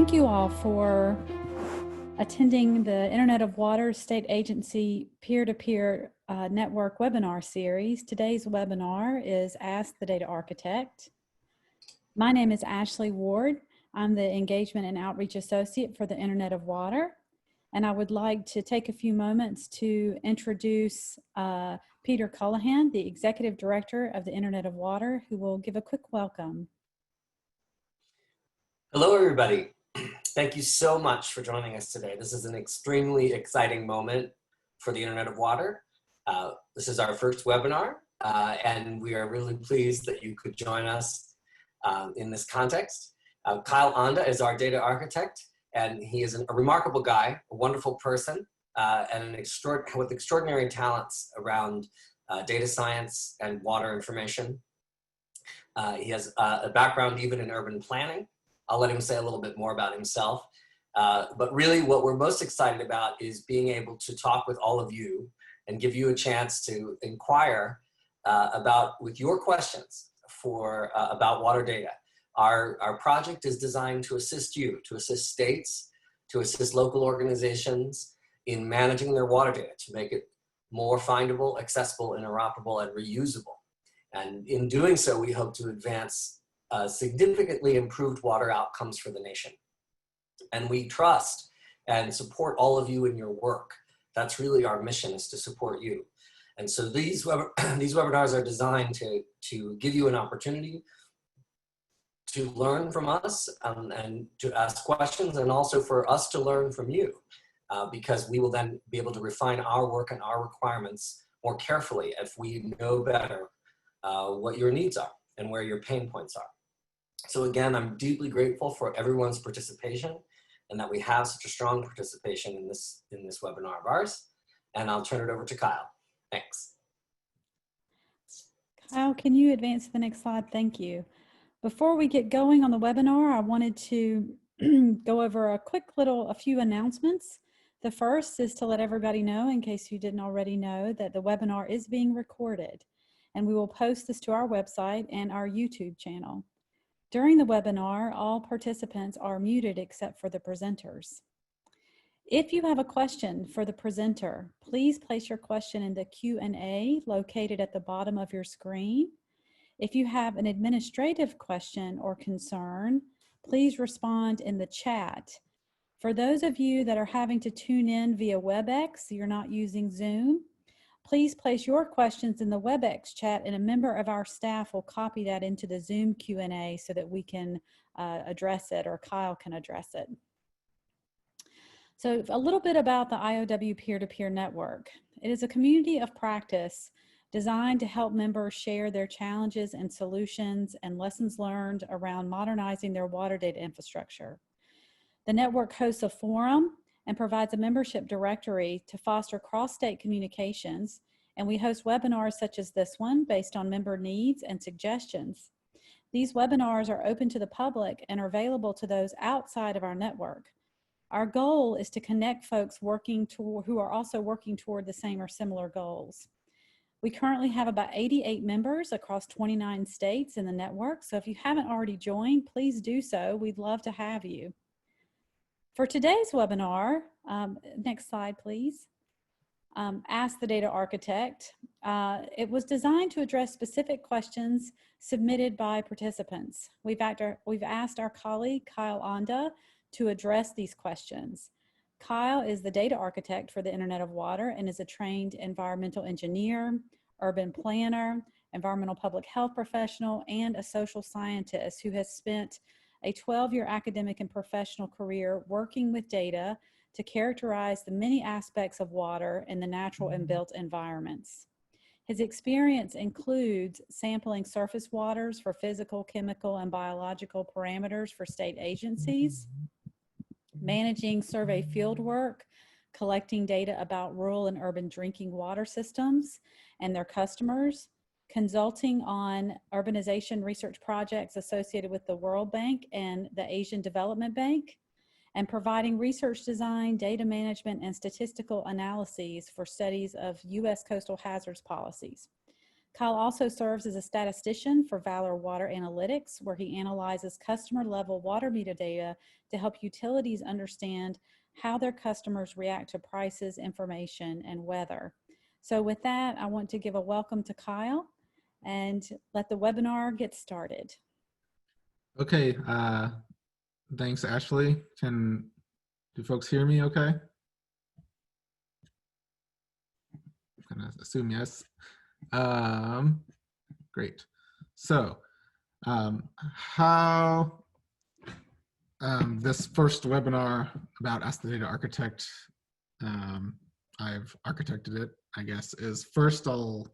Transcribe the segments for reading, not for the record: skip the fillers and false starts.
Thank you all for attending the Internet of Water State Agency Peer-to-Peer Network webinar series. Today's webinar is Ask the Data Architect. My name is Ashley Ward. I'm the Engagement and Outreach Associate for the Internet of Water. And I would like to take a few moments to introduce Peter Cullihan, the Executive Director of the Internet of Water, who will give a quick welcome. Hello, everybody. Thank you so much for joining us today. This is an extremely exciting moment for the Internet of Water. This is our first webinar, and we are really pleased that you could join us in this context. Kyle Onda is our data architect, and he is a remarkable guy, a wonderful person, and with extraordinary talents around data science and water information. He has a background even in urban planning. I'll let him say a little bit more about himself. But really what we're most excited about is being able to talk with all of you and give you a chance to inquire with your questions about water data. Our project is designed to assist you, to assist states, to assist local organizations in managing their water data, to make it more findable, accessible, interoperable, and reusable. And in doing so, we hope to advance significantly improved water outcomes for the nation. And we trust and support all of you in your work. That's really our mission, is to support you. And so these webinars are designed to give you an opportunity to learn from us and to ask questions, and also for us to learn from you, because we will then be able to refine our work and our requirements more carefully if we know better what your needs are and where your pain points are. So again, I'm deeply grateful for everyone's participation and that we have such a strong participation in this webinar of ours. And I'll turn it over to Kyle. Thanks. Kyle, can you advance to the next slide? Thank you. Before we get going on the webinar, I wanted to go over a few announcements. The first is to let everybody know, in case you didn't already know, that the webinar is being recorded, and we will post this to our website and our YouTube channel. During the webinar, all participants are muted except for the presenters. If you have a question for the presenter, please place your question in the Q&A located at the bottom of your screen. If you have an administrative question or concern, please respond in the chat. For those of you that are having to tune in via WebEx, you're not using Zoom, please place your questions in the WebEx chat, and a member of our staff will copy that into the Zoom Q&A so that we can address it, or Kyle can address it. So a little bit about the IOW Peer-to-Peer Network. It is a community of practice designed to help members share their challenges and solutions and lessons learned around modernizing their water data infrastructure. The network hosts a forum and provides a membership directory to foster cross-state communications, and we host webinars such as this one based on member needs and suggestions. These webinars are open to the public and are available to those outside of our network. Our goal is to connect folks who are also working toward the same or similar goals. We currently have about 88 members across 29 states in the network, so if you haven't already joined, please do so. We'd love to have you. For today's webinar, next slide please, Ask the Data Architect. It was designed to address specific questions submitted by participants. We've asked our colleague Kyle Onda to address these questions. Kyle is the data architect for the Internet of Water and is a trained environmental engineer, urban planner, environmental public health professional, and a social scientist who has spent a 12-year academic and professional career working with data to characterize the many aspects of water in the natural and built environments. His experience includes sampling surface waters for physical, chemical, and biological parameters for state agencies, managing survey field work, collecting data about rural and urban drinking water systems and their customers, consulting on urbanization research projects associated with the World Bank and the Asian Development Bank, and providing research design, data management, and statistical analyses for studies of U.S. coastal hazards policies. Kyle also serves as a statistician for Valor Water Analytics, where he analyzes customer-level water metadata to help utilities understand how their customers react to prices, information, and weather. So with that, I want to give a welcome to Kyle and let the webinar get started. Okay, thanks, Ashley. Do folks hear me okay? I'm gonna assume yes. Great. So, how this first webinar about Ask the Data Architect, I've architected it, I guess, is first I'll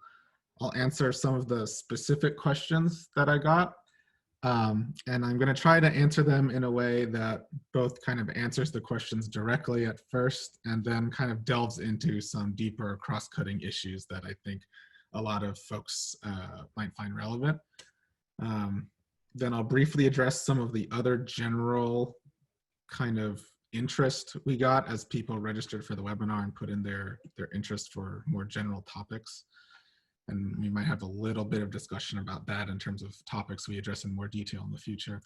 answer some of the specific questions that I got. And I'm going to try to answer them in a way that both kind of answers the questions directly at first and then kind of delves into some deeper cross-cutting issues that I think a lot of folks might find relevant. Then I'll briefly address some of the other general kind of interest we got as people registered for the webinar and put in their interest for more general topics. And we might have a little bit of discussion about that in terms of topics we address in more detail in the future.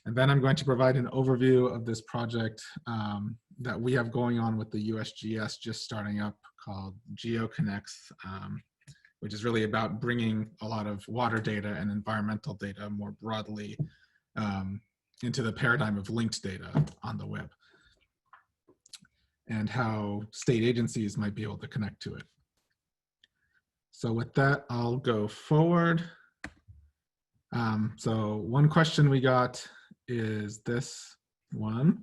And then I'm going to provide an overview of this project that we have going on with the USGS just starting up called Geoconnex, which is really about bringing a lot of water data and environmental data more broadly into the paradigm of linked data on the web and how state agencies might be able to connect to it. So with that, I'll go forward. So one question we got is this one,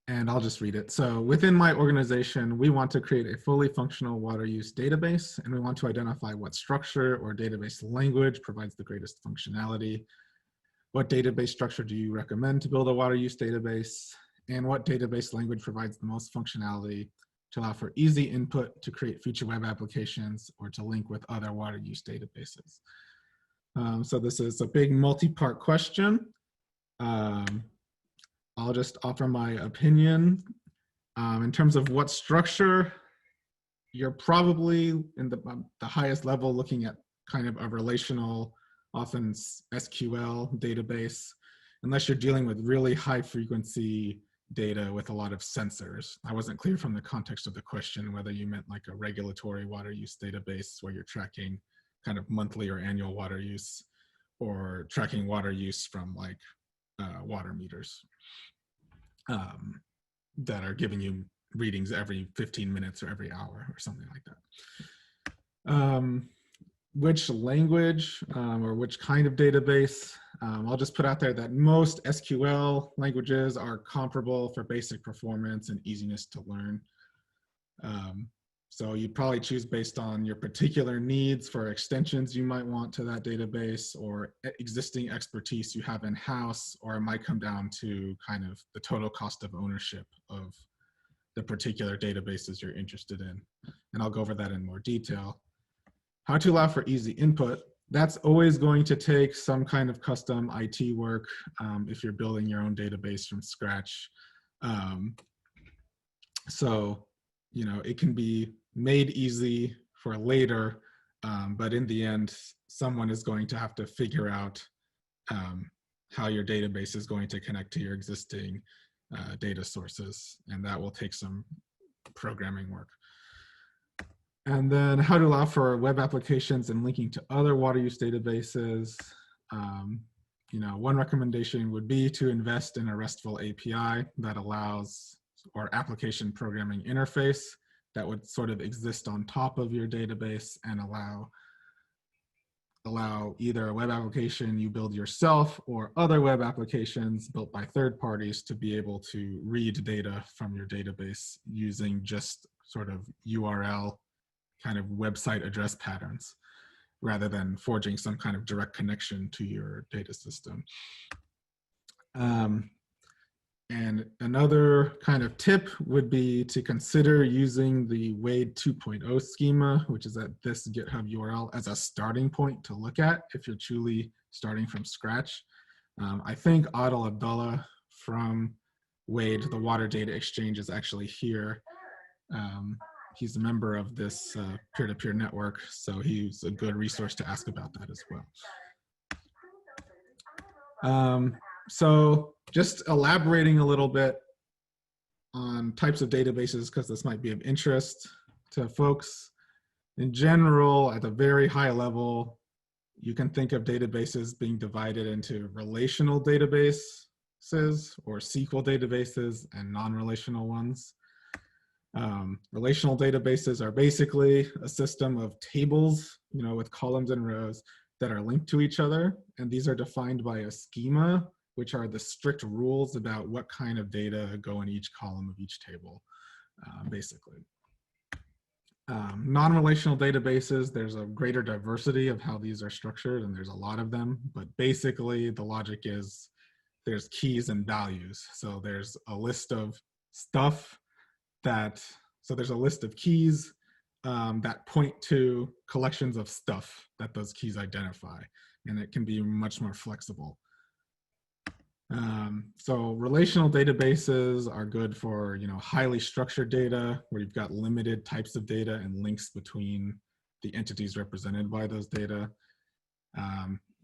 and I'll just read it. So within my organization, we want to create a fully functional water use database, and we want to identify what structure or database language provides the greatest functionality. What database structure do you recommend to build a water use database? And what database language provides the most functionality to allow for easy input to create future web applications or to link with other water use databases? So this is a big multi-part question. I'll just offer my opinion. In terms of what structure, you're probably in the highest level looking at kind of a relational, often SQL database, unless you're dealing with really high frequency data with a lot of sensors. I wasn't clear from the context of the question whether you meant like a regulatory water use database where you're tracking kind of monthly or annual water use, or tracking water use from like water meters that are giving you readings every 15 minutes or every hour or something like that. Which language or which kind of database? I'll just put out there that most SQL languages are comparable for basic performance and easiness to learn. So you'd probably choose based on your particular needs for extensions you might want to that database or existing expertise you have in-house, or it might come down to kind of the total cost of ownership of the particular databases you're interested in. And I'll go over that in more detail. How to allow for easy input. That's always going to take some kind of custom IT work if you're building your own database from scratch. So, you know, it can be made easy for later, but in the end, someone is going to have to figure out how your database is going to connect to your existing data sources, and that will take some programming work. And then how to allow for web applications and linking to other water use databases. You know, one recommendation would be to invest in a RESTful API that allows, or application programming interface that would sort of exist on top of your database and allow either a web application you build yourself or other web applications built by third parties to be able to read data from your database using just sort of URL kind of website address patterns rather than forging some kind of direct connection to your data system. And another kind of tip would be to consider using the WADE 2.0 schema, which is at this GitHub URL, as a starting point to look at if you're truly starting from scratch. I think Adil Abdullah from WADE, the Water Data Exchange, is actually here. he's a member of this peer-to-peer network, so he's a good resource to ask about that as well. So just elaborating a little bit on types of databases, because this might be of interest to folks. In general, at a very high level, you can think of databases being divided into relational databases or SQL databases and non-relational ones. Relational databases are basically a system of tables, with columns and rows that are linked to each other. And these are defined by a schema, which are the strict rules about what kind of data go in each column of each table, basically. Non-relational databases, there's a greater diversity of how these are structured, and there's a lot of them, but basically the logic is there's keys and values. So there's a list of stuff so there's a list of keys that point to collections of stuff that those keys identify, and it can be much more flexible. So relational databases are good for, highly structured data where you've got limited types of data and links between the entities represented by those data.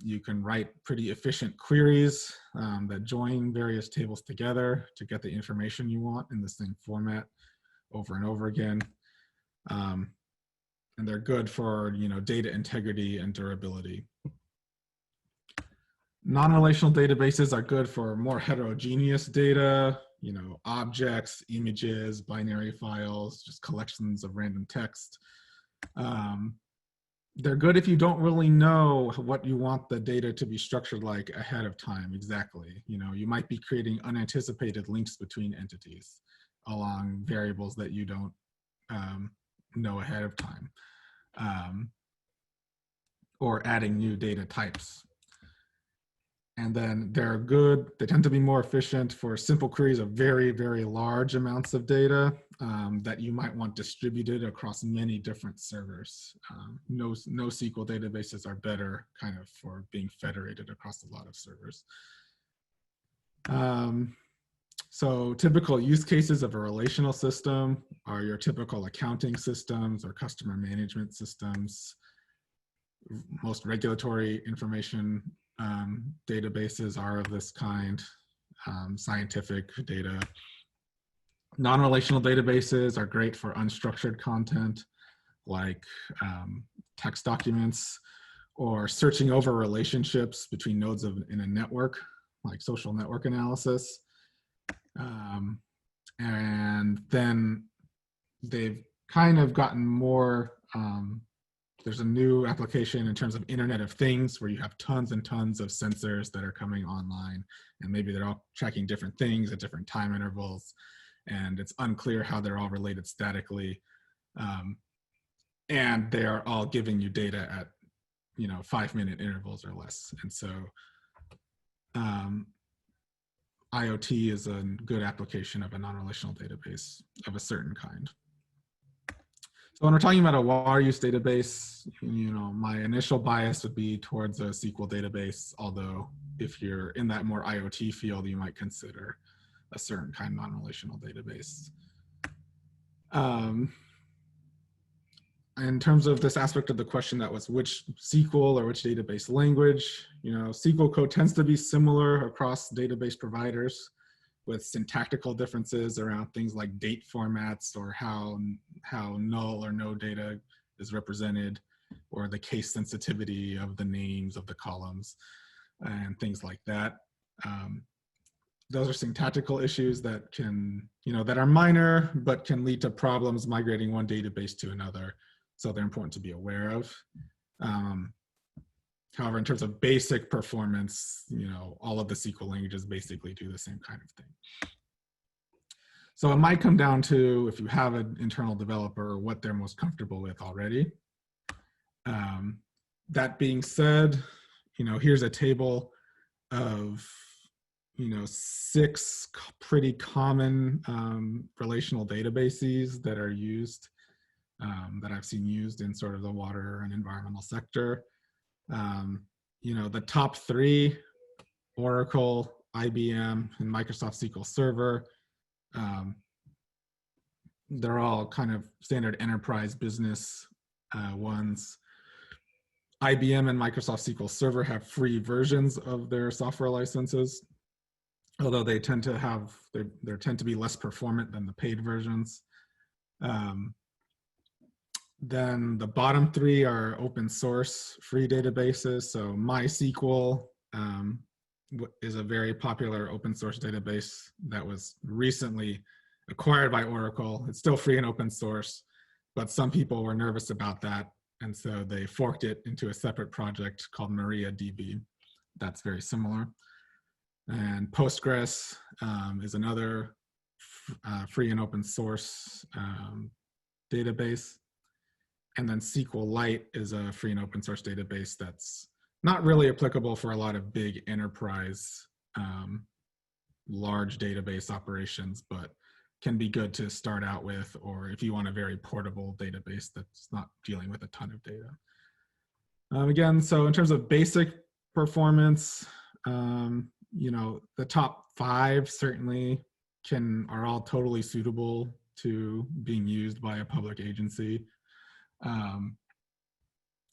You can write pretty efficient queries that join various tables together to get the information you want in the same format over and over again. And they're good for, data integrity and durability. Non-relational databases are good for more heterogeneous data, objects, images, binary files, just collections of random text. They're good if you don't really know what you want the data to be structured like ahead of time exactly. You might be creating unanticipated links between entities along variables that you don't know ahead of time, or adding new data types. And then they tend to be more efficient for simple queries of very, very large amounts of data that you might want distributed across many different servers. NoSQL databases are better kind of for being federated across a lot of servers. So typical use cases of a relational system are your typical accounting systems or customer management systems. Most regulatory information databases are of this kind, scientific data. Non-relational databases are great for unstructured content like text documents, or searching over relationships between nodes in a network, like social network analysis. And then they've kind of gotten more, there's a new application in terms of Internet of Things where you have tons and tons of sensors that are coming online, and maybe they're all tracking different things at different time intervals, and it's unclear how they're all related statically. And they are all giving you data at 5-minute intervals or less. And so IoT is a good application of a non-relational database of a certain kind. So when we're talking about a water use database, my initial bias would be towards a SQL database, although if you're in that more IoT field, you might consider a certain kind of non-relational database. In terms of this aspect of the question that was which SQL or which database language, SQL code tends to be similar across database providers, with syntactical differences around things like date formats or how null or no data is represented, or the case sensitivity of the names of the columns and things like that. Those are syntactical issues that that are minor, but can lead to problems migrating one database to another. So they're important to be aware of. However, in terms of basic performance, all of the SQL languages basically do the same kind of thing. So it might come down to, if you have an internal developer, what they're most comfortable with already. That being said, here's a table of 6 pretty common relational databases that are used, that I've seen used in sort of the water and environmental sector. The top 3, Oracle, IBM, and Microsoft SQL Server. they're all kind of standard enterprise business ones. IBM and Microsoft SQL Server have free versions of their software licenses, although they tend to have, they tend to be less performant than the paid versions. Then the bottom three are open source free databases. So MySQL is a very popular open source database that was recently acquired by Oracle. It's still free and open source, but some people were nervous about that. And so they forked it into a separate project called MariaDB. That's very similar. And Postgres is another free and open source database. And then SQLite is a free and open source database that's not really applicable for a lot of big enterprise, large database operations, but can be good to start out with, or if you want a very portable database that's not dealing with a ton of data. Again, so in terms of basic performance, the top 5 certainly are all totally suitable to being used by a public agency. And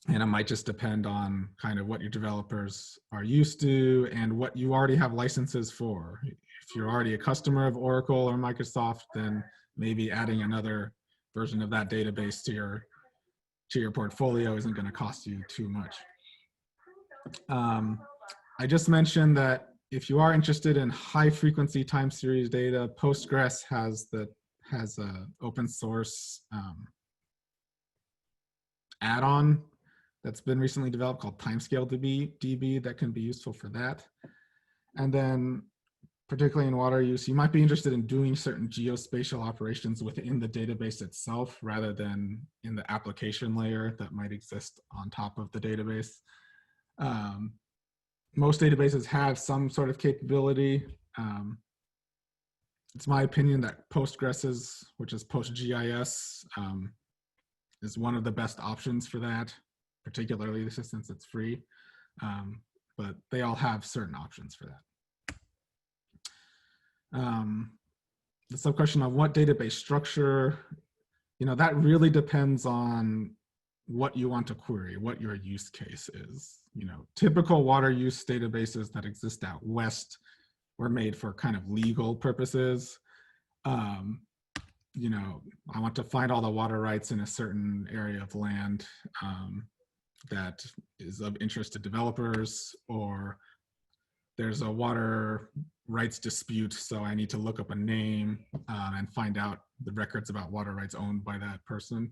it might just depend on kind of what your developers are used to and what you already have licenses for. If you're already a customer of Oracle or Microsoft, then maybe adding another version of that database to your portfolio isn't going to cost you too much. I just mentioned that if you are interested in high frequency time series data, Postgres has a open source add-on that's been recently developed called TimescaleDB that can be useful for that. And then particularly in water use, you might be interested in doing certain geospatial operations within the database itself rather than in the application layer that might exist on top of the database. Most databases have some sort of capability. It's my opinion that Postgres, which is PostGIS, is one of the best options for that, particularly since it's free. But they all have certain options for that. The sub-question on what database structure, that really depends on what you want to query, what your use case is. Typical water use databases that exist out west were made for kind of legal purposes. I want to find all the water rights in a certain area of land that is of interest to developers, or there's a water rights dispute, so I need to look up a name and find out the records about water rights owned by that person.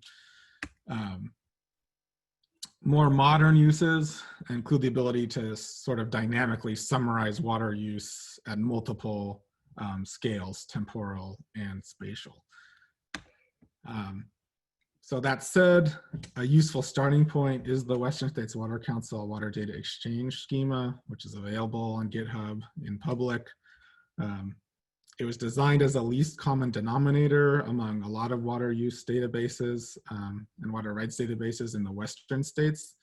More modern uses include the ability to sort of dynamically summarize water use at multiple scales, temporal and spatial. So that said, a useful starting point is the Western States Water Council Water Data Exchange Schema, which is available on GitHub in public. It was designed as a least common denominator among a lot of water use databases and water rights databases in the Western states.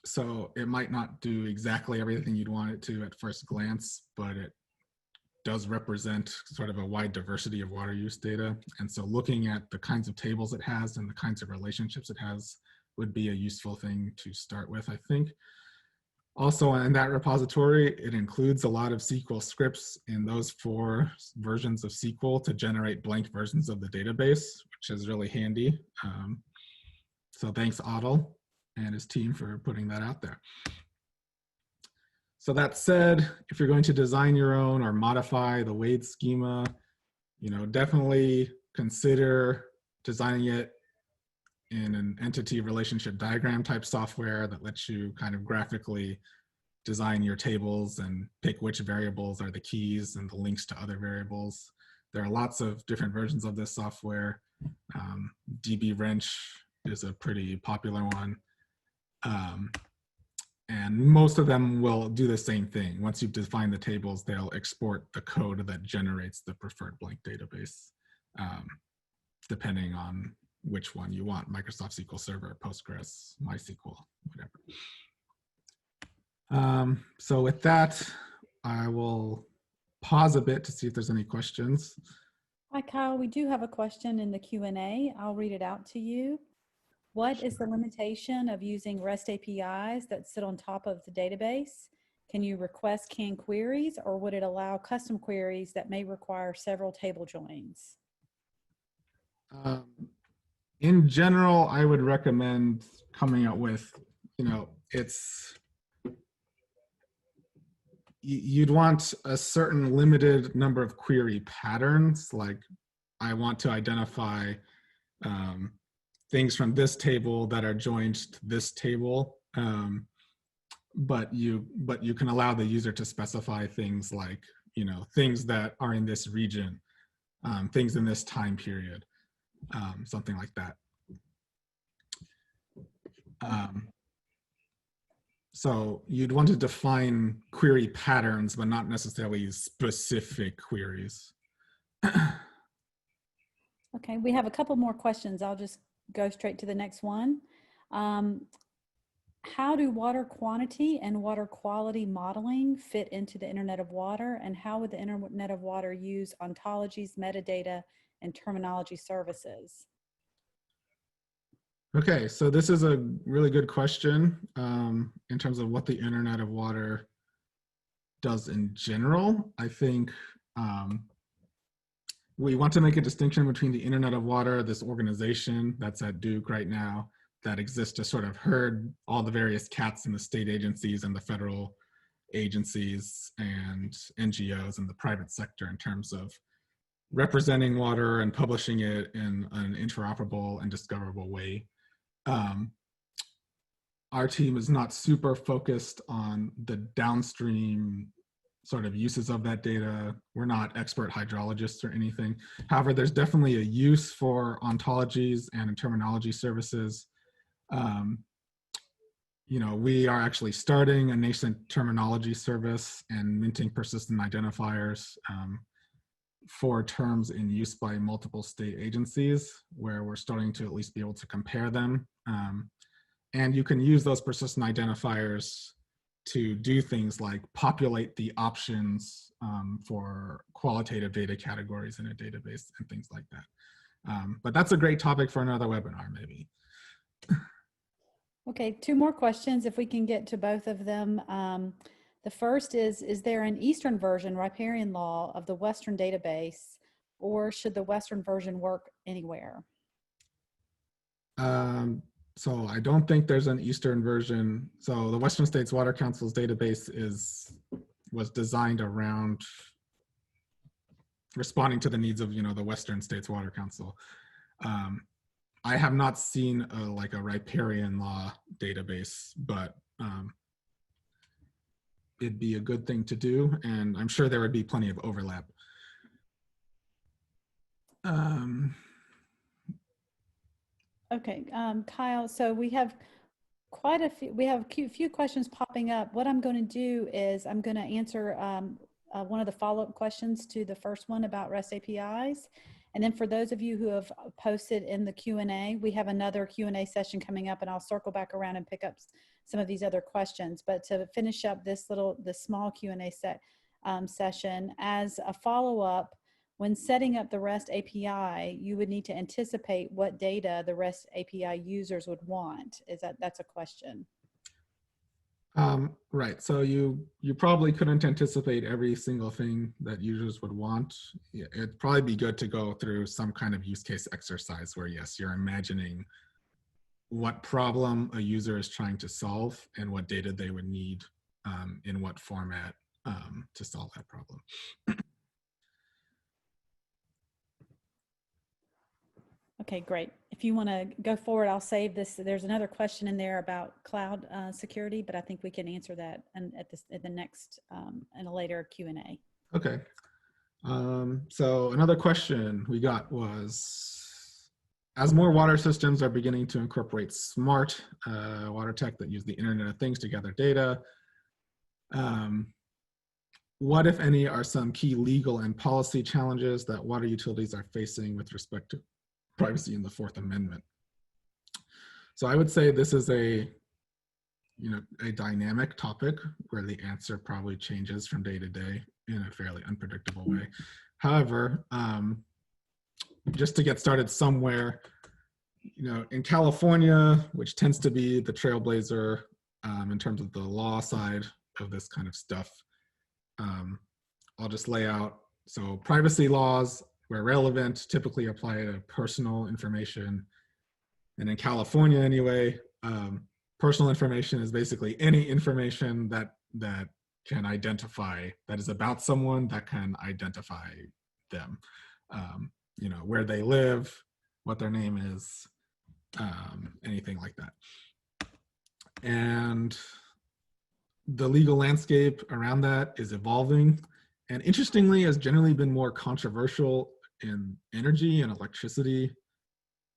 So it might not do exactly everything you'd want it to at first glance, but it does represent sort of a wide diversity of water use data. And so looking at the kinds of tables it has and the kinds of relationships it has would be a useful thing to start with, I think. Also in that repository, it includes a lot of SQL scripts in those 4 versions of SQL to generate blank versions of the database, which is really handy. So thanks Otto and his team for putting that out there. So that said, if you're going to design your own or modify the Wade schema, definitely consider designing it in an entity relationship diagram type software that lets you kind of graphically design your tables and pick which variables are the keys and the links to other variables. There are lots of different versions of this software. DBWrench is a pretty popular one. And most of them will do the same thing. Once you've defined the tables, they'll export the code that generates the preferred blank database, depending on which one you want, Microsoft SQL Server, Postgres, MySQL, whatever. So with that, I will pause a bit to see if there's any questions. Hi, Kyle. We do have a question in the Q&A. I'll read it out to you. What is the limitation of using REST APIs that sit on top of the database? Can you request canned queries, or would it allow custom queries that may require several table joins? In general, I would recommend coming up with, you'd want a certain limited number of query patterns. Like, I want to identify things from this table that are joined to this table. But you can allow the user to specify things like, things that are in this region, things in this time period, something like that. So you'd want to define query patterns, but not necessarily specific queries. Okay, we have a couple more questions. I'll just go straight to the next one. How do water quantity and water quality modeling fit into the Internet of Water, and how would the Internet of Water use ontologies, metadata, and terminology services? Okay, so this is a really good question in terms of what the Internet of Water does in general. I think we want to make a distinction between the Internet of Water, this organization that's at Duke right now, that exists to sort of herd all the various cats in the state agencies and the federal agencies and NGOs and the private sector in terms of representing water and publishing it in an interoperable and discoverable way. Our team is not super focused on the downstream sort of uses of that data. We're not expert hydrologists or anything. However, there's definitely a use for ontologies and terminology services. We are actually starting a nascent terminology service and minting persistent identifiers for terms in use by multiple state agencies, where we're starting to at least be able to compare them. And you can use those persistent identifiers to do things like populate the options for qualitative data categories in a database and things like that. But that's a great topic for another webinar, maybe. Okay, two more questions if we can get to both of them. The first is there an Eastern version, riparian law, of the Western database, or should the Western version work anywhere? So I don't think there's an Eastern version. So the Western States Water Council's database was designed around responding to the needs of the Western States Water Council. I have not seen a riparian law database, but it'd be a good thing to do, and I'm sure there would be plenty of overlap. Okay, Kyle, so we have quite a few, we have a few questions popping up. What I'm going to do is I'm going to answer one of the follow-up questions to the first one about REST APIs. And then for those of you who have posted in the Q&A, we have another Q&A session coming up, and I'll circle back around and pick up some of these other questions. But to finish up this small Q&A session, as a follow-up, when setting up the REST API, you would need to anticipate what data the REST API users would want. That's a question? Right, so you probably couldn't anticipate every single thing that users would want. It'd probably be good to go through some kind of use case exercise where, yes, you're imagining what problem a user is trying to solve and what data they would need in what format to solve that problem. Okay, great. If you want to go forward, I'll save this. There's another question in there about cloud security, but I think we can answer that at the next, in a later Q&A. Okay. So another question we got was, as more water systems are beginning to incorporate smart water tech that use the Internet of Things to gather data, what, if any, are some key legal and policy challenges that water utilities are facing with respect to privacy in the Fourth Amendment? So I would say this is a dynamic topic where the answer probably changes from day to day in a fairly unpredictable way. However, just to get started somewhere, in California, which tends to be the trailblazer in terms of the law side of this kind of stuff, I'll just lay out. So privacy laws, where relevant, typically apply to personal information. And in California anyway, personal information is basically any information that can identify, that is about someone, that can identify them. Where they live, what their name is, anything like that. And the legal landscape around that is evolving, and interestingly has generally been more controversial in energy and electricity,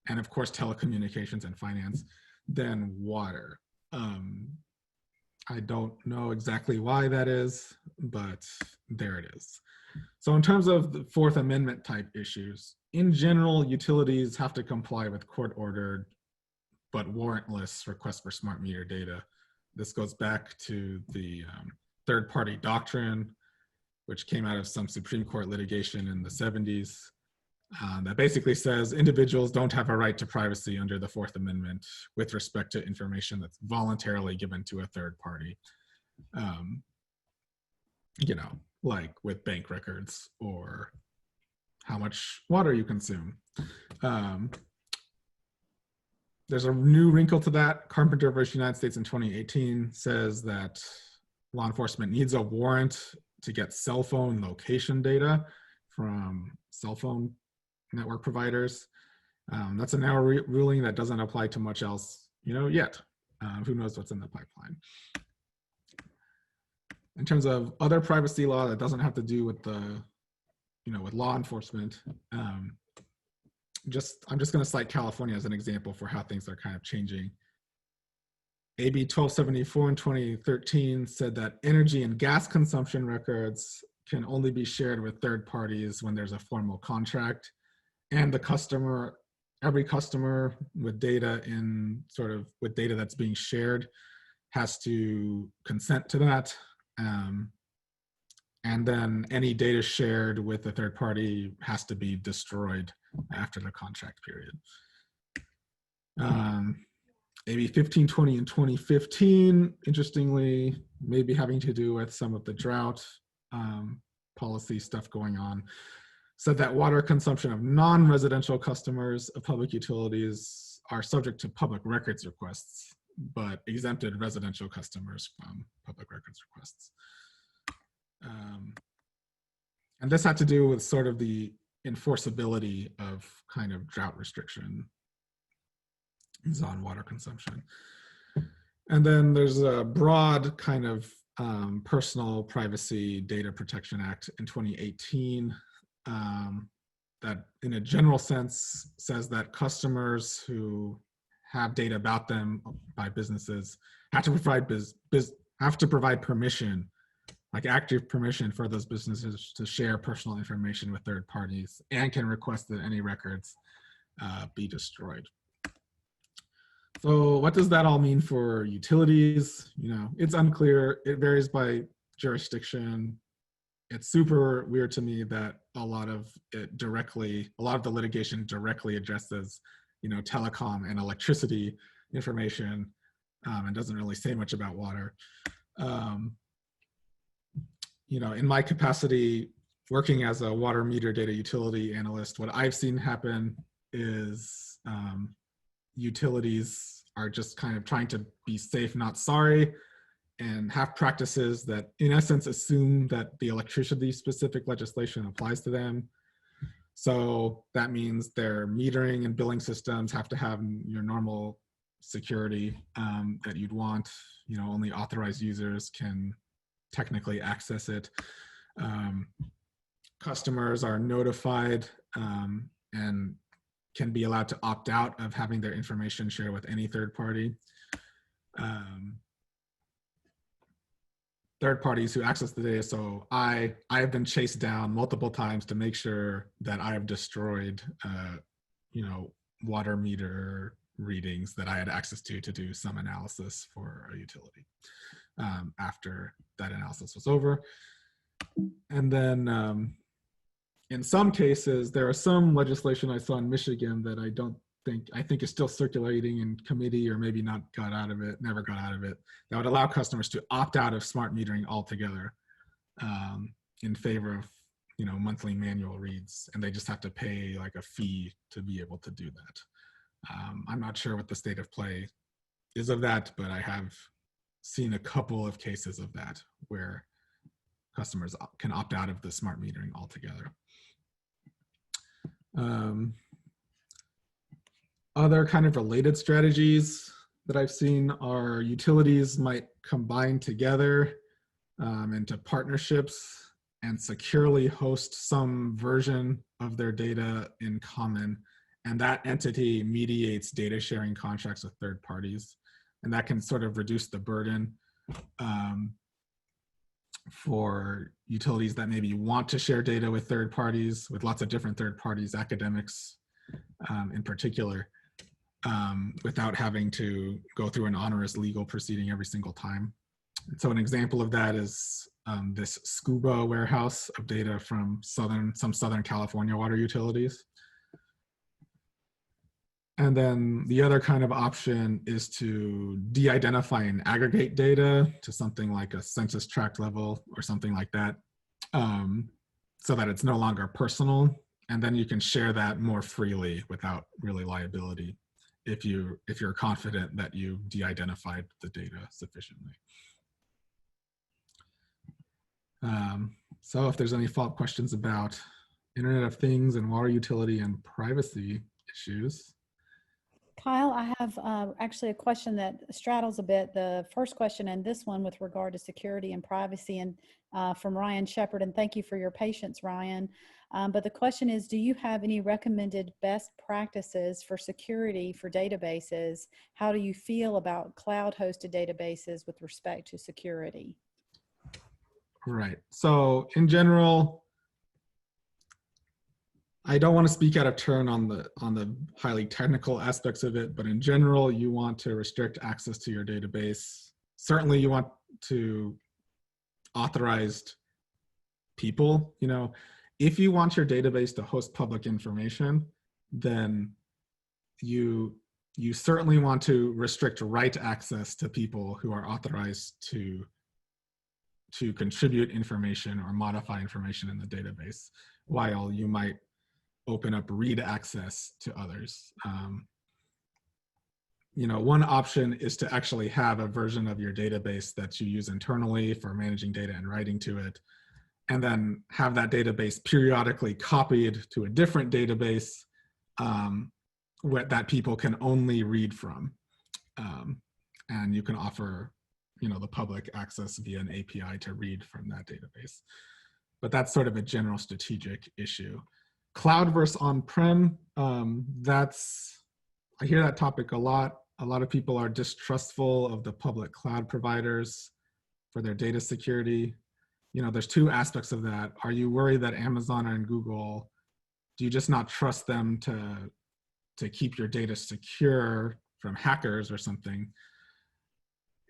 and of course telecommunications and finance, than water. I don't know exactly why that is, but there it is. So in terms of the Fourth Amendment type issues, in general, utilities have to comply with court-ordered but warrantless requests for smart meter data. This goes back to the third-party doctrine, which came out of some Supreme Court litigation in the 70s, that basically says individuals don't have a right to privacy under the Fourth Amendment with respect to information that's voluntarily given to a third party. Like with bank records or how much water you consume. There's a new wrinkle to that. Carpenter versus United States in 2018 says that law enforcement needs a warrant to get cell phone location data from cell phone network providers. That's a narrow ruling that doesn't apply to much else, yet. Who knows what's in the pipeline. In terms of other privacy law that doesn't have to do with with law enforcement, I'm just going to cite California as an example for how things are kind of changing. AB 1274 in 2013 said that energy and gas consumption records can only be shared with third parties when there's a formal contract, and every customer with data with data that's being shared has to consent to that. And then any data shared with a third party has to be destroyed after the contract period. AB 1520 in 2015, interestingly, maybe having to do with some of the drought policy stuff going on, said that water consumption of non-residential customers of public utilities are subject to public records requests, but exempted residential customers from public records requests. And this had to do with sort of the enforceability of kind of drought restriction on water consumption. And then there's a broad kind of Personal Privacy Data Protection Act in 2018 that in a general sense says that customers who have data about them by businesses have to provide permission, like active permission for those businesses to share personal information with third parties, and can request that any records be destroyed. So what does that all mean for utilities? It's unclear. It varies by jurisdiction. It's super weird to me that a lot of the litigation directly addresses, telecom and electricity information, and doesn't really say much about water. In my capacity working as a water meter data utility analyst, what I've seen happen is utilities are just kind of trying to be safe, not sorry, and have practices that in essence assume that the electricity specific legislation applies to them. So that means their metering and billing systems have to have your normal security that you'd want. Only authorized users can technically access it. Customers are notified and can be allowed to opt out of having their information shared with any third party. Third parties who access the data. So I have been chased down multiple times to make sure that I have destroyed, water meter readings that I had access to do some analysis for a utility after that analysis was over. And then in some cases, there are some legislation I saw in Michigan that I think is still circulating in committee, or maybe not got out of it, never got out of it, that would allow customers to opt out of smart metering altogether, in favor of, you know, monthly manual reads, and they just have to pay like a fee to be able to do that. I'm not sure what the state of play is of that, but I have seen a couple of cases of that where customers can opt out of the smart metering altogether. Other kind of related strategies that I've seen are utilities might combine together into partnerships and securely host some version of their data in common. And that entity mediates data sharing contracts with third parties. And that can sort of reduce the burden for utilities that maybe want to share data with third parties, with lots of different third parties, academics in particular, without having to go through an onerous legal proceeding every single time. And so an example of that is this scuba warehouse of data from some Southern California water utilities. And then the other kind of option is to de-identify and aggregate data to something like a census tract level or something like that, so that it's no longer personal. And then you can share that more freely without really liability if you're confident that you de-identified the data sufficiently. So if there's any follow-up questions about Internet of Things and water utility and privacy issues. Kyle, I have actually a question that straddles a bit the first question and this one with regard to security and privacy, and from Ryan Shepard, and thank you for your patience, Ryan. But the question is, do you have any recommended best practices for security for databases? How do you feel about cloud-hosted databases with respect to security? Right. So in general, I don't want to speak out of turn on the highly technical aspects of it, but in general, you want to restrict access to your database. Certainly you want to authorized people. You know, if you want your database to host public information, then you certainly want to restrict write access to people who are authorized to contribute information or modify information in the database, while you might open up read access to others. You know, one option is to actually have a version of your database that you use internally for managing data and writing to it, and then have that database periodically copied to a different database that people can only read from. And you can offer, you know, the public access via an API to read from that database. But that's sort of a general strategic issue. Cloud versus on-prem, I hear that topic a lot. A lot of people are distrustful of the public cloud providers for their data security. You know, there's two aspects of that. Are you worried that Amazon and Google, do you just not trust them to keep your data secure from hackers or something?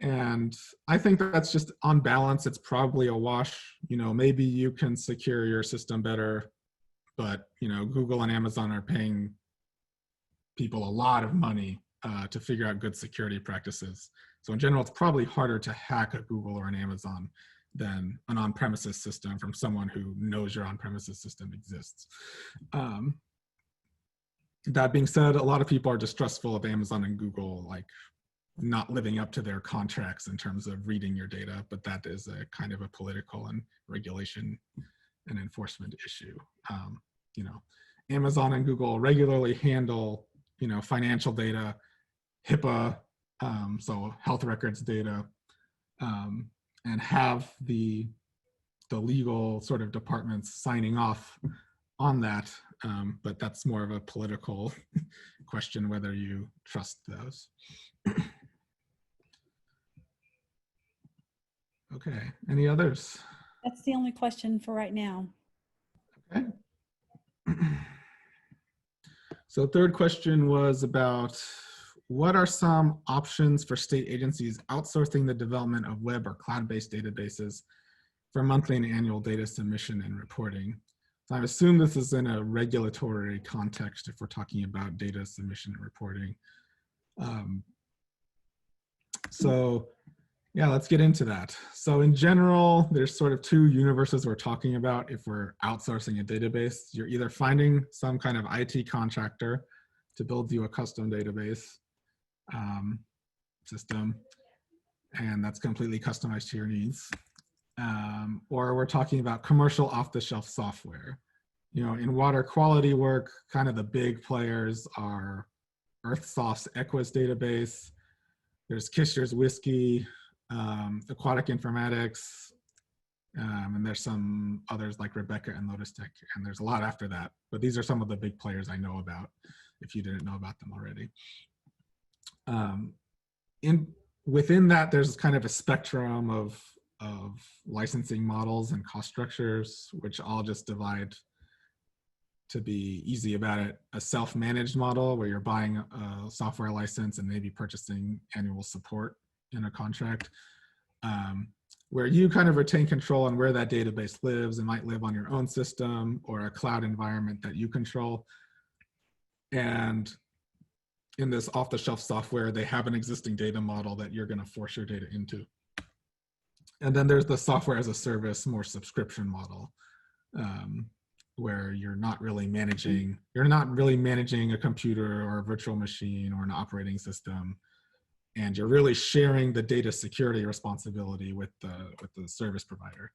And I think that's just, on balance, it's probably a wash. You know, maybe you can secure your system better, but, you know, Google and Amazon are paying people a lot of money to figure out good security practices. So in general, it's probably harder to hack a Google or an Amazon than an on-premises system from someone who knows your on-premises system exists. That being said, a lot of people are distrustful of Amazon and Google, like not living up to their contracts in terms of reading your data, but that is a kind of a political and regulation and enforcement issue. You know, Amazon and Google regularly handle, you know, financial data, HIPAA, so health records data, and have the legal sort of departments signing off on that. But that's more of a political question, whether you trust those. Okay, any others? That's the only question for right now. Okay. So third question was about what are some options for state agencies outsourcing the development of web or cloud-based databases for monthly and annual data submission and reporting? So I assume this is in a regulatory context if we're talking about data submission and reporting. So yeah, let's get into that. So in general, there's sort of two universes we're talking about if we're outsourcing a database. You're either finding some kind of IT contractor to build you a custom database system, and that's completely customized to your needs. Or we're talking about commercial off-the-shelf software. You know, in water quality work, kind of the big players are EarthSoft's Equus database, there's Kisher's Whiskey, Aquatic Informatics, and there's some others like Rebecca and Lotus Tech, and there's a lot after that. But these are some of the big players I know about, if you didn't know about them already. Within that, there's kind of a spectrum of licensing models and cost structures, which I'll just divide to be easy about it. A self-managed model where you're buying a software license and maybe purchasing annual support in a contract, where you kind of retain control on where that database lives. It might live on your own system or a cloud environment that you control. And in this off-the-shelf software, they have an existing data model that you're going to force your data into. And then there's the software as a service, more subscription model, where you're not really managing a computer or a virtual machine or an operating system, and you're really sharing the data security responsibility with the service provider,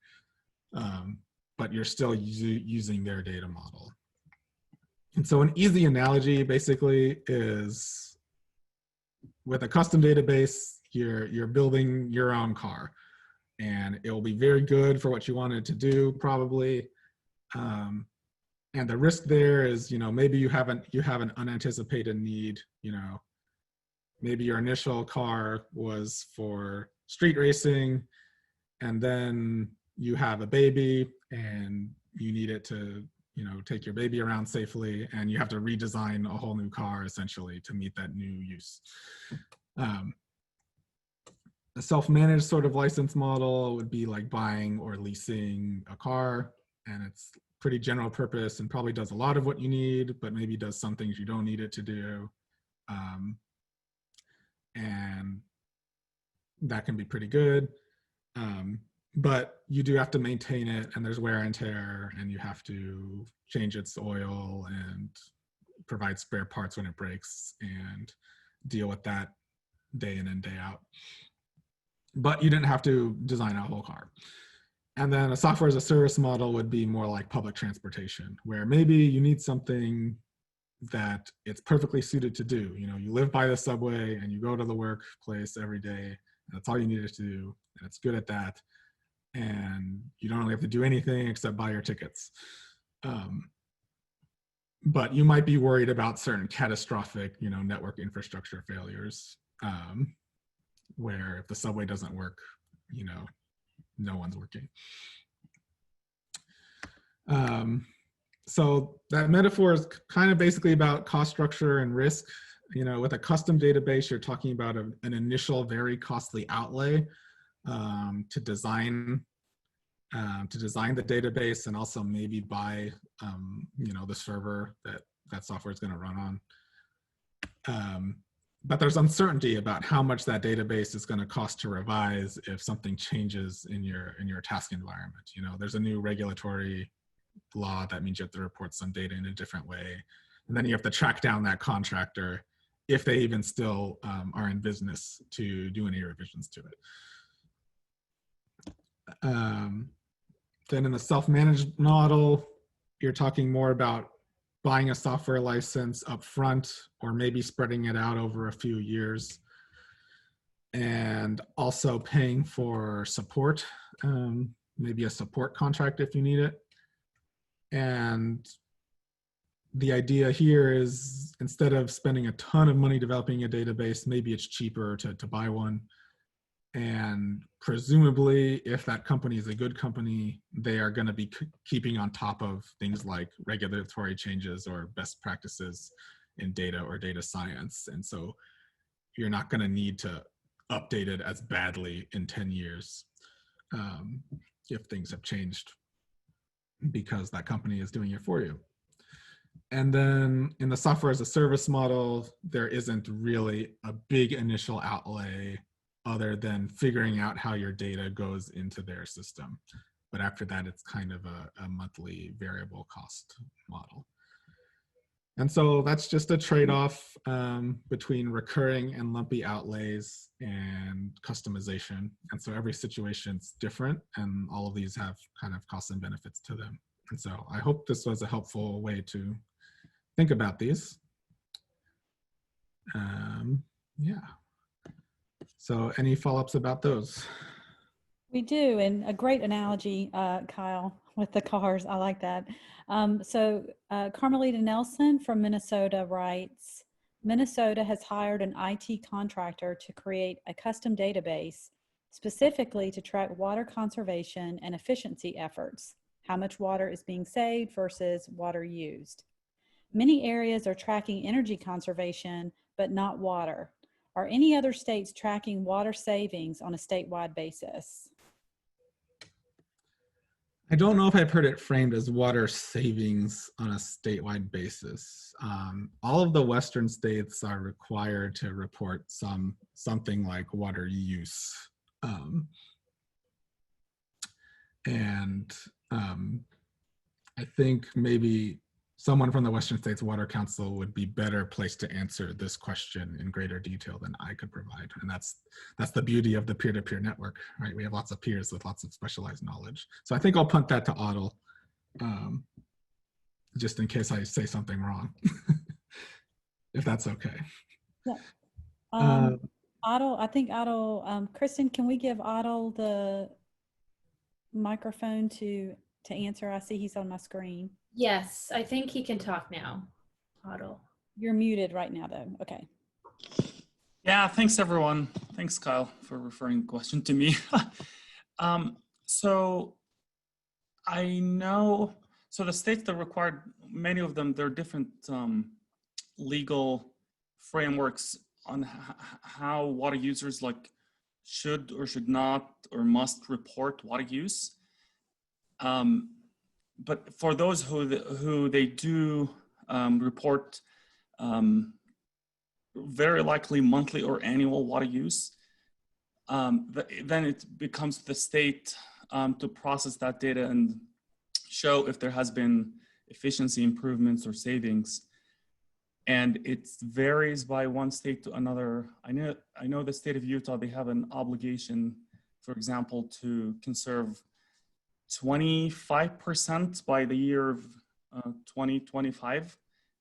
but you're still using their data model. And so an easy analogy basically is with a custom database, you're building your own car, and it will be very good for what you want it to do, probably. And the risk there is, you know, maybe you have an unanticipated need. You know, maybe your initial car was for street racing, and then you have a baby and you need it to, you know, take your baby around safely, and you have to redesign a whole new car essentially to meet that new use. A self-managed sort of license model would be like buying or leasing a car, and it's pretty general purpose and probably does a lot of what you need, but maybe does some things you don't need it to do. And that can be pretty good. But you do have to maintain it, and there's wear and tear, and you have to change its oil and provide spare parts when it breaks and deal with that day in and day out. But you didn't have to design a whole car. And then a software as a service model would be more like public transportation, where maybe you need something that it's perfectly suited to do. You know, you live by the subway and you go to the workplace every day, and that's all you need it to do, and it's good at that. And you don't really have to do anything except buy your tickets. But you might be worried about certain catastrophic, you know, network infrastructure failures, where if the subway doesn't work, you know, no one's working. So that metaphor is kind of basically about cost structure and risk. You know, with a custom database, you're talking about an initial very costly outlay to design the database, and also maybe buy you know, the server that software is going to run on. But there's uncertainty about how much that database is going to cost to revise if something changes in your task environment. You know, there's a new regulatory law that means you have to report some data in a different way, and then you have to track down that contractor if they even still are in business to do any revisions to it. Then in the self-managed model, you're talking more about buying a software license up front, or maybe spreading it out over a few years, and also paying for support, maybe a support contract if you need it. And the idea here is, instead of spending a ton of money developing a database, maybe it's cheaper to buy one. And presumably, if that company is a good company, they are going to be keeping on top of things like regulatory changes or best practices in data or data science. And so you're not going to need to update it as badly in 10 years if things have changed because that company is doing it for you. And then in the software as a service model, there isn't really a big initial outlay other than figuring out how your data goes into their system. But after that, it's kind of a monthly variable cost model. And so that's just a trade-off between recurring and lumpy outlays and customization. And so every situation's different, and all of these have kind of costs and benefits to them. And so I hope this was a helpful way to think about these. Yeah. So any follow-ups about those? We do, and a great analogy, Kyle, with the cars. I like that. Carmelita Nelson from Minnesota writes, Minnesota has hired an IT contractor to create a custom database specifically to track water conservation and efficiency efforts, how much water is being saved versus water used. Many areas are tracking energy conservation, but not water. Are any other states tracking water savings on a statewide basis? I don't know if I've heard it framed as water savings on a statewide basis. All of the Western states are required to report something like water use. I think maybe someone from the Western States Water Council would be better placed to answer this question in greater detail than I could provide. And that's the beauty of the peer-to-peer network, right? We have lots of peers with lots of specialized knowledge. So I think I'll punt that to Otto, just in case I say something wrong, if that's okay. Yeah. Otto, I think Otto, Kristen, can we give Otto the microphone to answer? I see he's on my screen. Yes, I think he can talk now, Otto. You're muted right now, though. Okay. Yeah, thanks, everyone. Thanks, Kyle, for referring the question to me. So I know, so the states that required, many of them, there are different legal frameworks on how water users should or should not or must report water use. But for those who they do report very likely monthly or annual water use, then it becomes the state to process that data and show if there has been efficiency improvements or savings. And it varies by one state to another. I know the state of Utah, they have an obligation, for example, to conserve 25% by the year of 2025.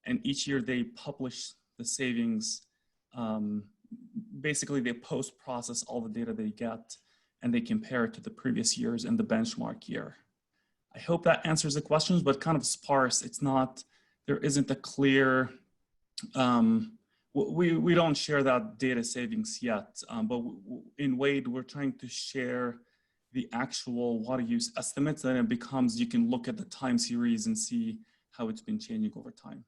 And each year they publish the savings. Basically, they post-process all the data they get and they compare it to the previous years and the benchmark year. I hope that answers the questions, but kind of sparse. It's not, there isn't a clear, we don't share that data savings yet, but in Wade, we're trying to share the actual water use estimates, and it becomes, you can look at the time series and see how it's been changing over time.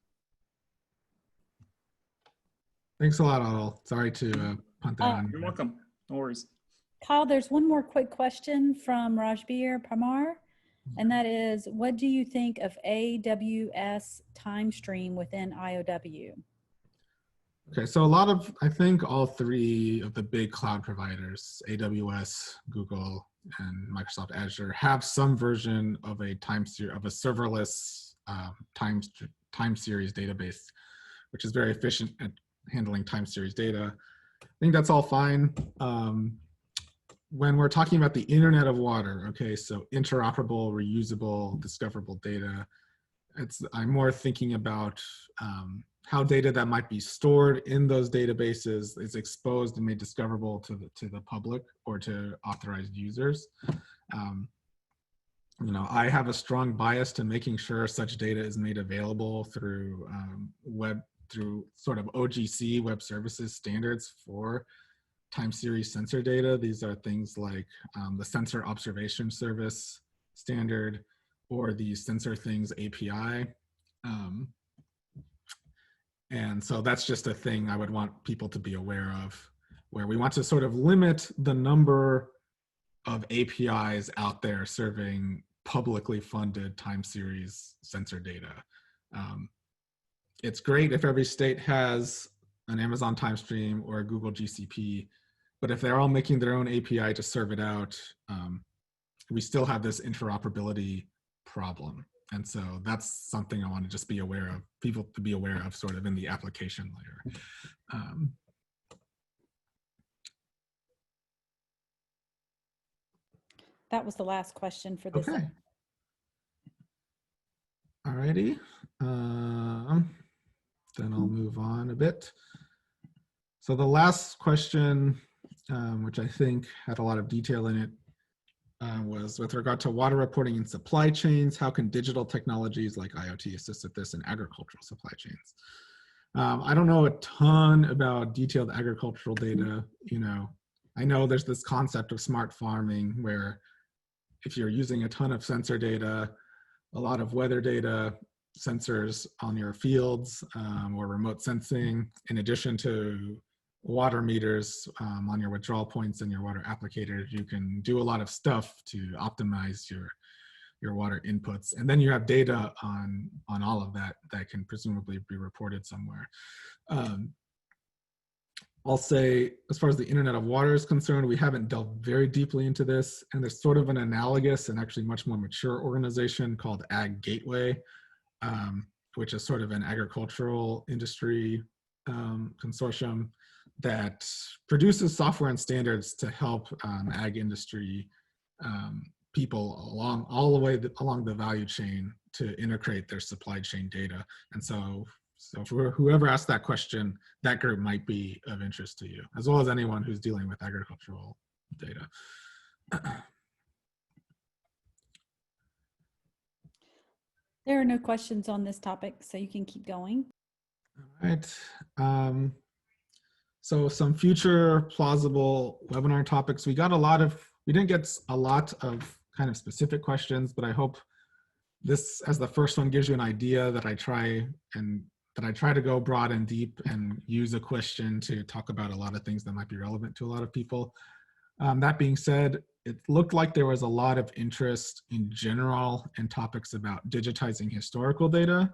Thanks a lot, Otto. Sorry to punt that on. You're welcome. No worries. Kyle, there's one more quick question from Rajbir Parmar, and that is, what do you think of AWS time stream within IOW? Okay, so a lot of, I think all three of the big cloud providers, AWS, Google, and Microsoft Azure, have some version of a serverless time series database, which is very efficient at handling time series data. I think that's all fine. When we're talking about the Internet of Water, okay, so interoperable, reusable, discoverable data, I'm more thinking about how data that might be stored in those databases is exposed and made discoverable to the public or to authorized users. You know, I have a strong bias to making sure such data is made available through through sort of OGC web services standards for time series sensor data. These are things like the Sensor Observation Service standard or the Sensor Things API. And so that's just a thing I would want people to be aware of, where we want to sort of limit the number of APIs out there serving publicly funded time series sensor data. It's great if every state has an Amazon time stream or a Google GCP, but if they're all making their own API to serve it out, we still have this interoperability problem. And so that's something I want to just be aware of, people to be aware of sort of in the application layer. That was the last question for this. Okay. Alrighty. Then I'll move on a bit. So the last question, which I think had a lot of detail in it, was with regard to water reporting in supply chains. How can digital technologies like IoT assist with this in agricultural supply chains? I don't know a ton about detailed agricultural data. You know, I know there's this concept of smart farming where if you're using a ton of sensor data, a lot of weather data, sensors on your fields or remote sensing, in addition to water meters on your withdrawal points and your water applicators, you can do a lot of stuff to optimize your water inputs. And then you have data on all of that that can presumably be reported somewhere. I'll say, as far as the Internet of Water is concerned, we haven't delved very deeply into this, and there's sort of an analogous and actually much more mature organization called Ag Gateway, which is sort of an agricultural industry consortium that produces software and standards to help ag industry people all the way along the value chain to integrate their supply chain data. And so for whoever asked that question, that group might be of interest to you, as well as anyone who's dealing with agricultural data. There are no questions on this topic, so you can keep going. All right. So some future plausible webinar topics. We didn't get a lot of kind of specific questions, but I hope this, as the first one, gives you an idea that I try to go broad and deep and use a question to talk about a lot of things that might be relevant to a lot of people. That being said, it looked like there was a lot of interest in general in topics about digitizing historical data,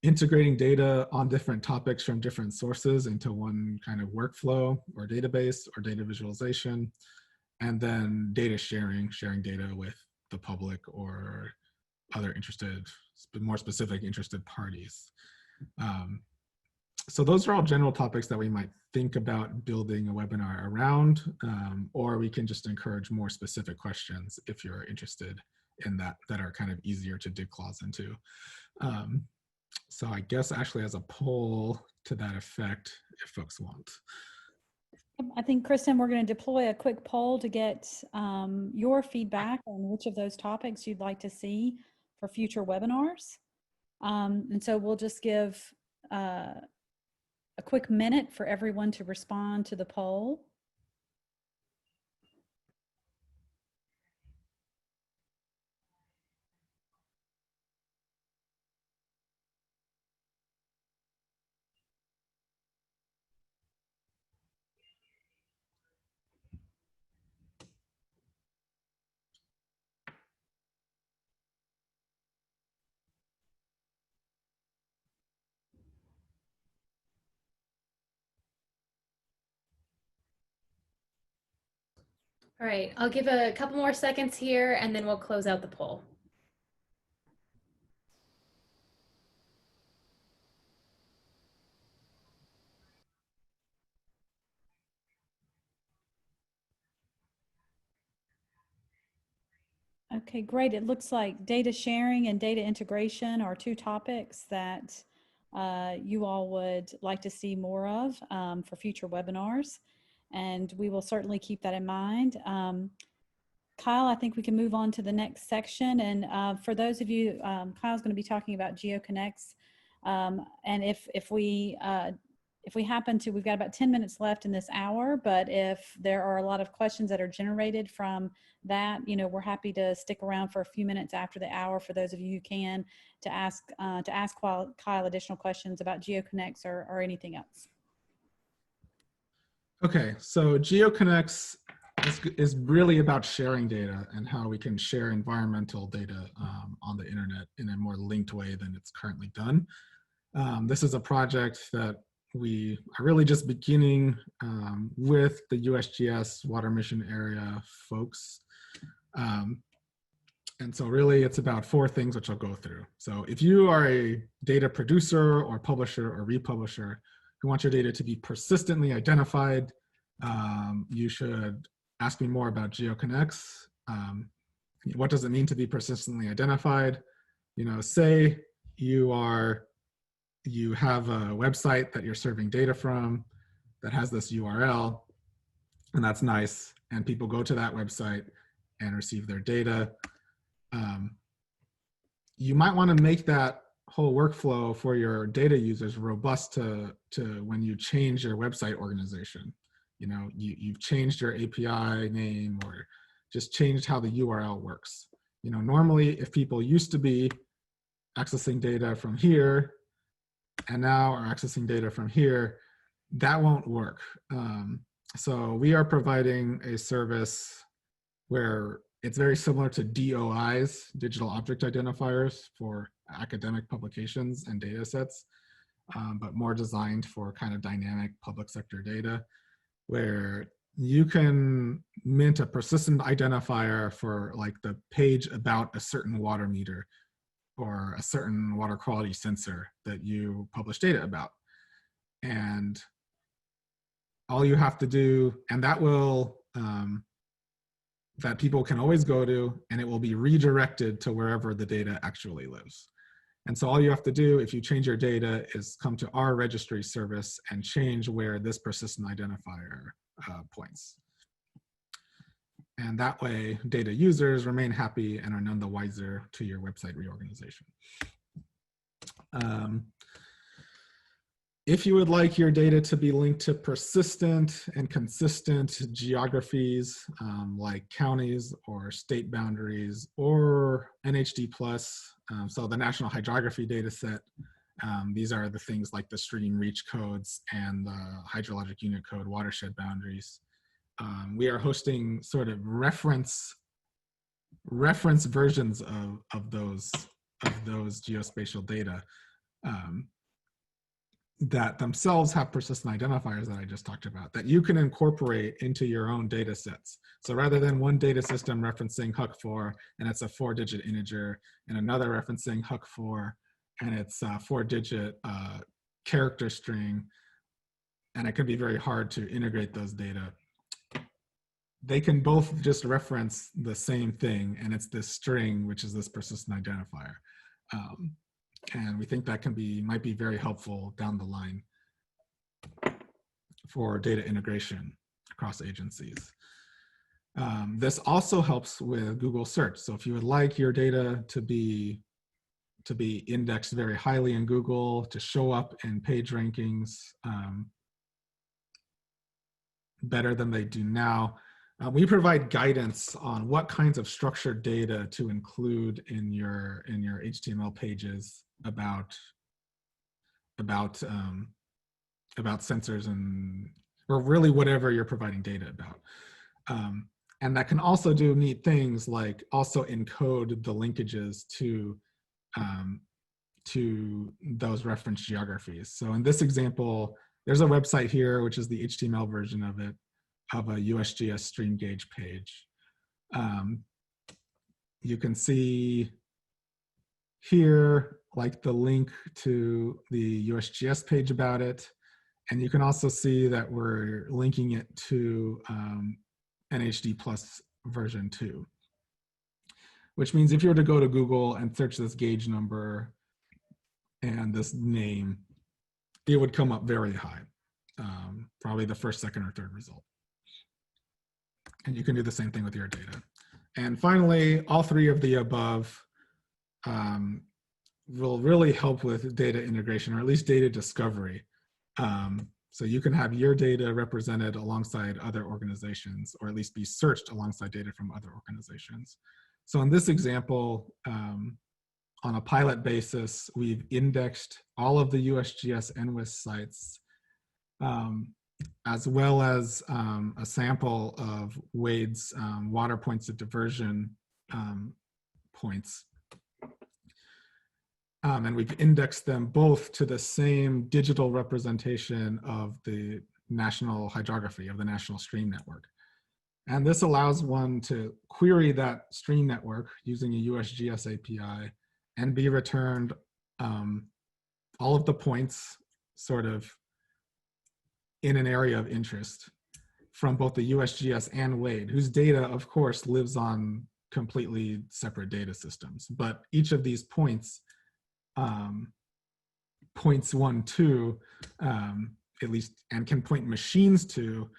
integrating data on different topics from different sources into one kind of workflow or database or data visualization, and then data sharing data with the public or other more specific interested parties. So those are all general topics that we might think about building a webinar around, or we can just encourage more specific questions if you're interested in that are kind of easier to dig claws into. So I guess Ashley has a poll to that effect if folks want. I think, Kristen, we're going to deploy a quick poll to get your feedback on which of those topics you'd like to see for future webinars. And so we'll just give a quick minute for everyone to respond to the poll. All right, I'll give a couple more seconds here and then we'll close out the poll. Okay, great. It looks like data sharing and data integration are two topics that you all would like to see more of for future webinars. And we will certainly keep that in mind. Kyle, I think we can move on to the next section. And for those of you, Kyle's going to be talking about Geoconnex. And if we happen to, we've got about 10 minutes left in this hour, but if there are a lot of questions that are generated from that, we're happy to stick around for a few minutes after the hour for those of you who can to ask Kyle additional questions about Geoconnex or anything else. Okay, so Geoconnex is really about sharing data and how we can share environmental data on the internet in a more linked way than it's currently done. This is a project that we are really just beginning with the USGS Water Mission Area folks. And so really it's about 4 things which I'll go through. So if you are a data producer or publisher or republisher who wants your data to be persistently identified, you should ask me more about Geoconnex. What does it mean to be persistently identified? You know, say you have a website that you're serving data from that has this URL, and that's nice, and people go to that website and receive their data. You might want to make that whole workflow for your data users robust to when you change your website organization. You know, you've changed your API name or just changed how the URL works. You know, normally if people used to be accessing data from here and now are accessing data from here, that won't work. So we are providing a service where it's very similar to DOIs, digital object identifiers, for academic publications and data sets, but more designed for kind of dynamic public sector data, where you can mint a persistent identifier for like the page about a certain water meter or a certain water quality sensor that you publish data about. And all you have to do, and that will, that people can always go to, and it will be redirected to wherever the data actually lives. And so all you have to do if you change your data is come to our registry service and change where this persistent identifier points. And that way data users remain happy and are none the wiser to your website reorganization. If you would like your data to be linked to persistent and consistent geographies like counties or state boundaries or NHD+, so the National Hydrography Data Set, these are the things like the stream reach codes and the hydrologic unit code watershed boundaries. We are hosting sort of reference versions of those geospatial data that themselves have persistent identifiers that I just talked about that you can incorporate into your own data sets. So rather than one data system referencing HUC4 and it's a 4-digit integer and another referencing HUC4 and it's a 4-digit character string, and it can be very hard to integrate those data, they can both just reference the same thing, and it's this string, which is this persistent identifier. And we think that might be very helpful down the line for data integration across agencies. This also helps with Google search. So if you would like your data to be indexed very highly in Google, to show up in page rankings better than they do now, we provide guidance on what kinds of structured data to include in your HTML pages about sensors and or really whatever you're providing data about. And that can also do neat things like also encode the linkages to those reference geographies. So in this example, there's a website here, which is the HTML version of it, of a USGS stream gauge page. You can see here, like the link to the USGS page about it. And you can also see that we're linking it to NHD Plus version 2, which means if you were to go to Google and search this gauge number and this name, it would come up very high, probably the first, second, or third result. And you can do the same thing with your data. And finally, all 3 of the above will really help with data integration, or at least data discovery. So you can have your data represented alongside other organizations, or at least be searched alongside data from other organizations. So in this example, on a pilot basis, we've indexed all of the USGS NWIS sites as well as a sample of Wade's water points of diversion points. And we've indexed them both to the same digital representation of the national hydrography, of the national stream network. And this allows one to query that stream network using a USGS API and be returned all of the points sort of in an area of interest from both the USGS and Wade, whose data, of course, lives on completely separate data systems. But each of these points, points 1, 2, at least, and can point machines to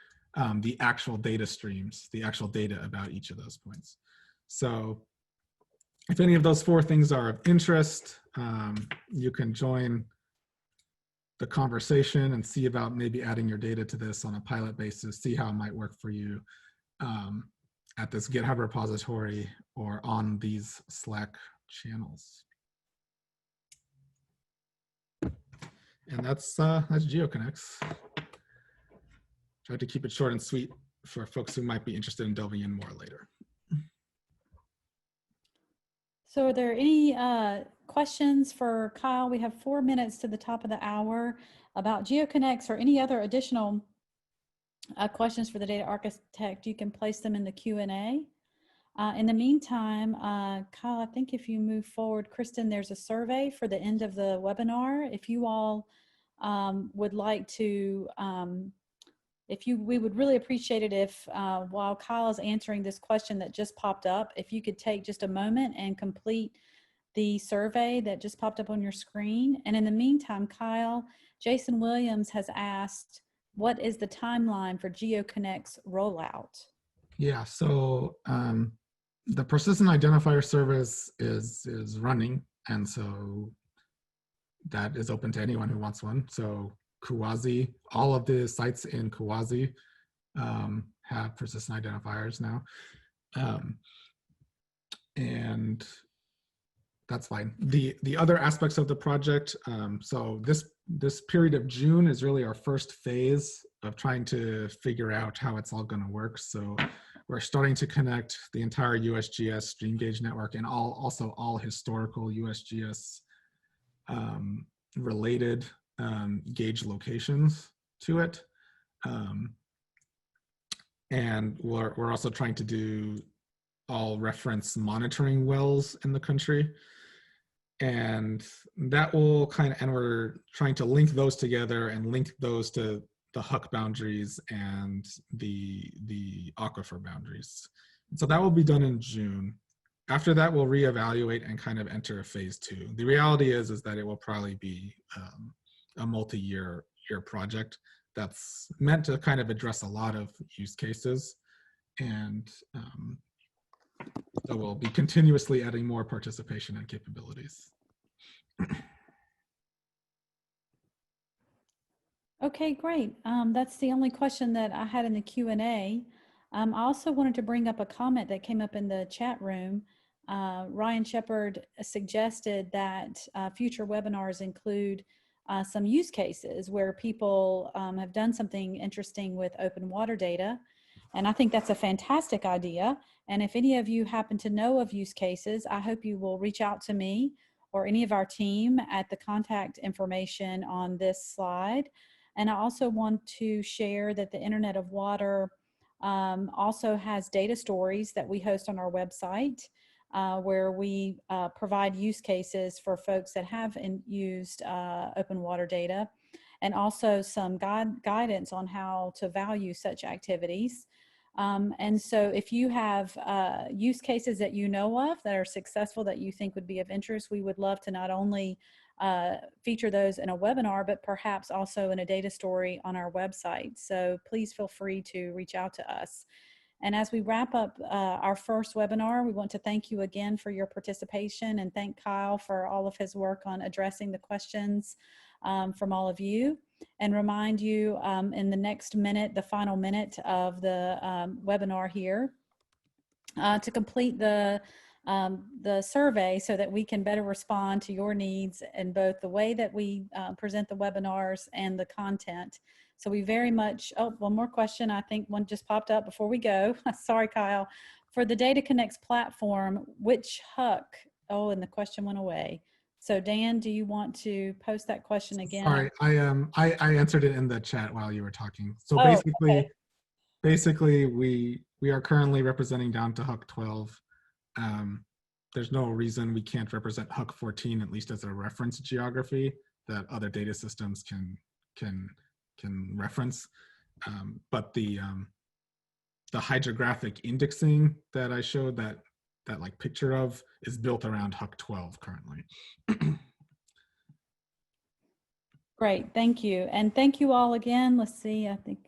the actual data streams, the actual data about each of those points. So if any of those 4 things are of interest, you can join the conversation and see about maybe adding your data to this on a pilot basis, see how it might work for you at this GitHub repository or on these Slack channels. And that's Geoconnex. Tried to keep it short and sweet for folks who might be interested in delving in more later. So are there any questions for Kyle? We have 4 minutes to the top of the hour about Geoconnex or any other additional questions for the data architect. You can place them in the Q&A. In the meantime, Kyle, I think if you move forward, Kristen, there's a survey for the end of the webinar. If you all would like to, we would really appreciate it if while Kyle is answering this question that just popped up, if you could take just a moment and complete the survey that just popped up on your screen. And in the meantime, Kyle, Jason Williams has asked, what is the timeline for Geoconnex rollout? Yeah, so the persistent identifier service is running, and so that is open to anyone who wants one. So Kuwazi, all of the sites in Kuwazi have persistent identifiers now. And that's fine. The other aspects of the project, so this period of June is really our first phase of trying to figure out how it's all going to work. So we're starting to connect the entire USGS stream gauge network and also all historical USGS related gauge locations to it. And we're also trying to do all reference monitoring wells in the country. And that will and we're trying to link those together and link those to the HUC boundaries and the aquifer boundaries. And so that will be done in June. After that, we'll reevaluate and kind of enter phase 2. The reality is that it will probably be a multi-year project that's meant to kind of address a lot of use cases. And so we'll be continuously adding more participation and capabilities. Okay, great. That's the only question that I had in the Q&A. I also wanted to bring up a comment that came up in the chat room. Ryan Shepard suggested that future webinars include some use cases where people have done something interesting with open water data. And I think that's a fantastic idea. And if any of you happen to know of use cases, I hope you will reach out to me or any of our team at the contact information on this slide. And I also want to share that the Internet of Water also has data stories that we host on our website where we provide use cases for folks that have used open water data, and also some guidance on how to value such activities. And so if you have use cases that you know of that are successful that you think would be of interest, we would love to not only feature those in a webinar, but perhaps also in a data story on our website. So please feel free to reach out to us. And as we wrap up our first webinar, we want to thank you again for your participation and thank Kyle for all of his work on addressing the questions from all of you, and remind you in the next minute, the final minute of the webinar here, to complete the survey so that we can better respond to your needs in both the way that we present the webinars and the content. So we very much, oh, one more question. I think one just popped up before we go. Sorry, Kyle. For the Geoconnex platform, which HUC, oh, and the question went away. So Dan, do you want to post that question again? Sorry, I answered it in the chat while you were talking. So Oh, okay. basically we are currently representing down to HUC 12. There's no reason we can't represent HUC 14, at least as a reference geography that other data systems can reference. But the hydrographic indexing that I showed that like picture of is built around HUC 12 currently. Great, thank you. And thank you all again. Let's see, I think,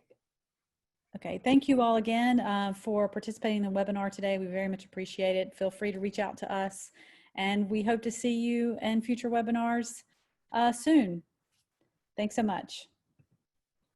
okay. Thank you all again for participating in the webinar today. We very much appreciate it. Feel free to reach out to us, and we hope to see you in future webinars soon. Thanks so much.